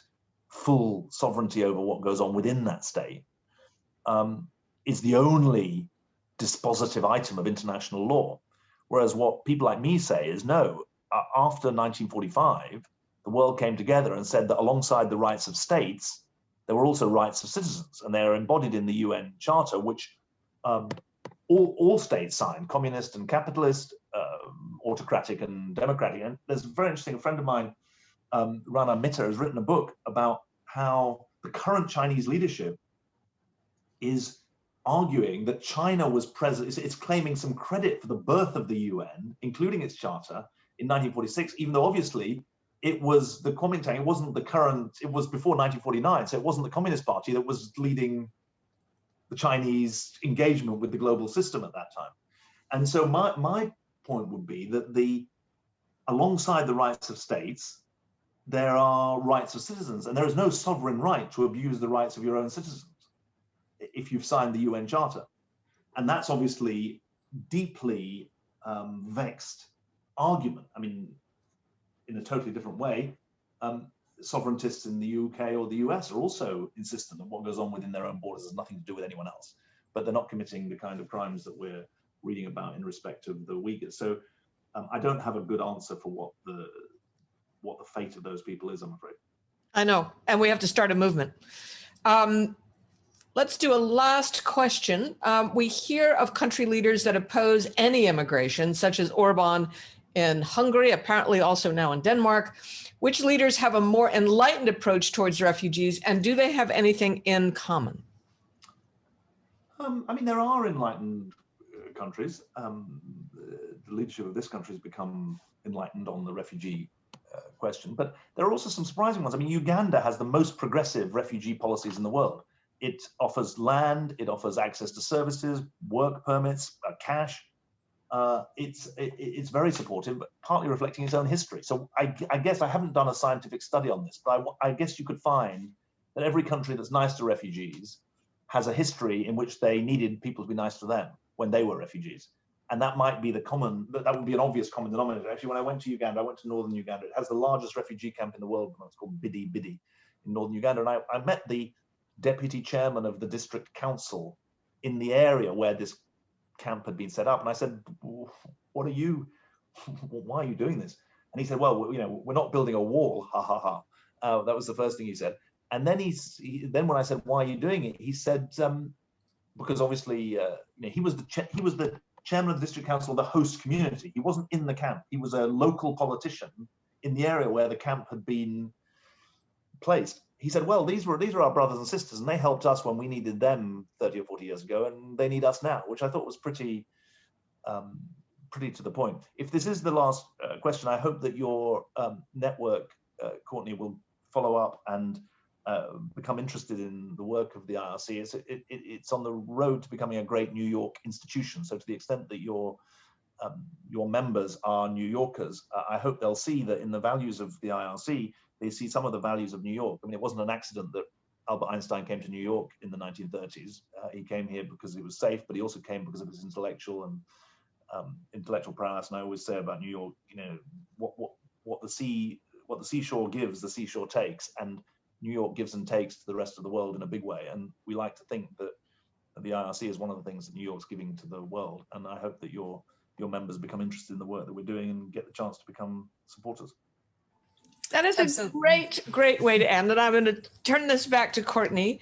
full sovereignty over what goes on within that state, is the only dispositive item of international law. Whereas what people like me say is, no, after 1945, the world came together and said that alongside the rights of states, there were also rights of citizens, and they are embodied in the UN Charter, which all states signed, communist and capitalist, autocratic and democratic. And there's a very interesting, a friend of mine, Rana Mitter, has written a book about how the current Chinese leadership is arguing that China was present, it's claiming some credit for the birth of the UN, including its charter, in 1946, even though obviously it was the Kuomintang, it wasn't the current, it was before 1949, so it wasn't the Communist Party that was leading the Chinese engagement with the global system at that time. And so my point would be that alongside the rights of states, there are rights of citizens, and there is no sovereign right to abuse the rights of your own citizens if you've signed the UN Charter. And that's obviously deeply vexed argument. I mean, in a totally different way, sovereigntists in the UK or the US are also insistent that what goes on within their own borders has nothing to do with anyone else, but they're not committing the kind of crimes that we're reading about in respect of the Uyghurs. So I don't have a good answer for what the fate of those people is, I'm afraid. I know, and we have to start a movement. Let's do a last question. We hear of country leaders that oppose any immigration, such as Orban in Hungary, apparently also now in Denmark. Which leaders have a more enlightened approach towards refugees, and do they have anything in common? I mean, there are enlightened countries. The leadership of this country has become enlightened on the refugee question, but there are also some surprising ones. I mean, Uganda has the most progressive refugee policies in the world. It offers land, it offers access to services, work permits, cash. It's very supportive, but partly reflecting its own history. So I guess I haven't done a scientific study on this, but I guess you could find that every country that's nice to refugees has a history in which they needed people to be nice to them when they were refugees. And that might be that would be an obvious common denominator. Actually, when I went to Uganda, I went to northern Uganda. It has the largest refugee camp in the world. It's called Bidi Bidi in northern Uganda. And I met the deputy chairman of the district council in the area where this camp had been set up. And I said, why are you doing this? And he said, well, we're not building a wall, ha, ha, ha. That was the first thing he said. And then then when I said, why are you doing it? He said, because obviously, he was the chairman of the district council of the host community. He wasn't in the camp. He was a local politician in the area where the camp had been placed. He said, well, these are our brothers and sisters, and they helped us when we needed them 30 or 40 years ago, and they need us now, which I thought was pretty to the point. If this is the last question, I hope that your network, Courtney, will follow up and become interested in the work of the IRC. It's on the road to becoming a great New York institution. So to the extent that your members are New Yorkers, I hope they'll see that in the values of the IRC, they see some of the values of New York. I mean, it wasn't an accident that Albert Einstein came to New York in the 1930s. He came here because it was safe, but he also came because of his intellectual prowess. And I always say about New York, you know, what the seashore gives, the seashore takes, and New York gives and takes to the rest of the world in a big way. And we like to think that the IRC is one of the things that New York's giving to the world. And I hope that your members become interested in the work that we're doing and get the chance to become supporters. That is a great way to end. And I'm going to turn this back to Courtney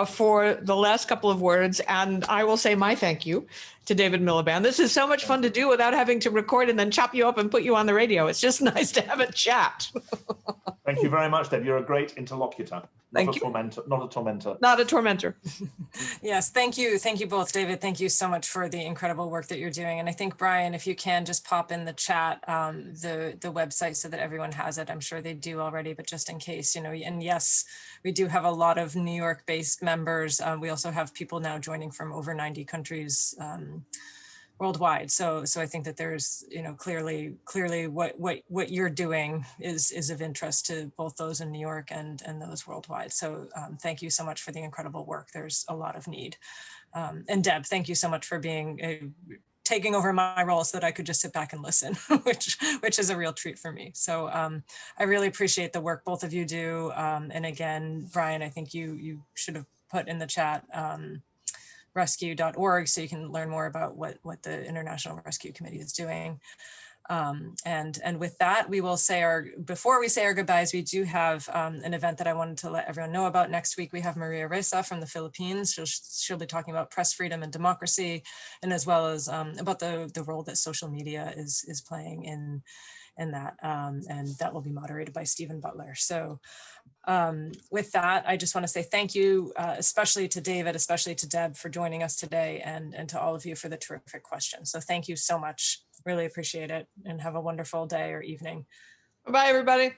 for the last couple of words. And I will say my thank you to David Miliband. This is so much fun to do without having to record and then chop you up and put you on the radio. It's just nice to have a chat. Thank you very much, Deb. You're a great interlocutor. Thank you. Not a tormentor. Not a tormentor. Yes, thank you. Thank you both, David. Thank you so much for the incredible work that you're doing. And I think, Brian, if you can just pop in the chat, the website so that everyone has it. I'm sure they do already, but just in case, you know, and yes, we do have a lot of New York-based members. We also have people now joining from over 90 countries worldwide. So I think that there's, you know, clearly what you're doing is of interest to both those in New York and those worldwide. So thank you so much for the incredible work. There's a lot of need. And Deb, thank you so much for taking over my role so that I could just sit back and listen, which is a real treat for me. So I really appreciate the work both of you do. And again, Brian, I think you should have put in the chat rescue.org so you can learn more about what the International Rescue Committee is doing. And with that, we will say before we say our goodbyes, we do have an event that I wanted to let everyone know about. Next week, we have Maria Ressa from the Philippines. She'll be talking about press freedom and democracy, and as well as about the role that social media is playing in that. And that will be moderated by Stephen Butler. So with that, I just want to say thank you, especially to David, especially to Deb for joining us today, and to all of you for the terrific questions. So thank you so much. Really appreciate it, and have a wonderful day or evening. Bye-bye, everybody.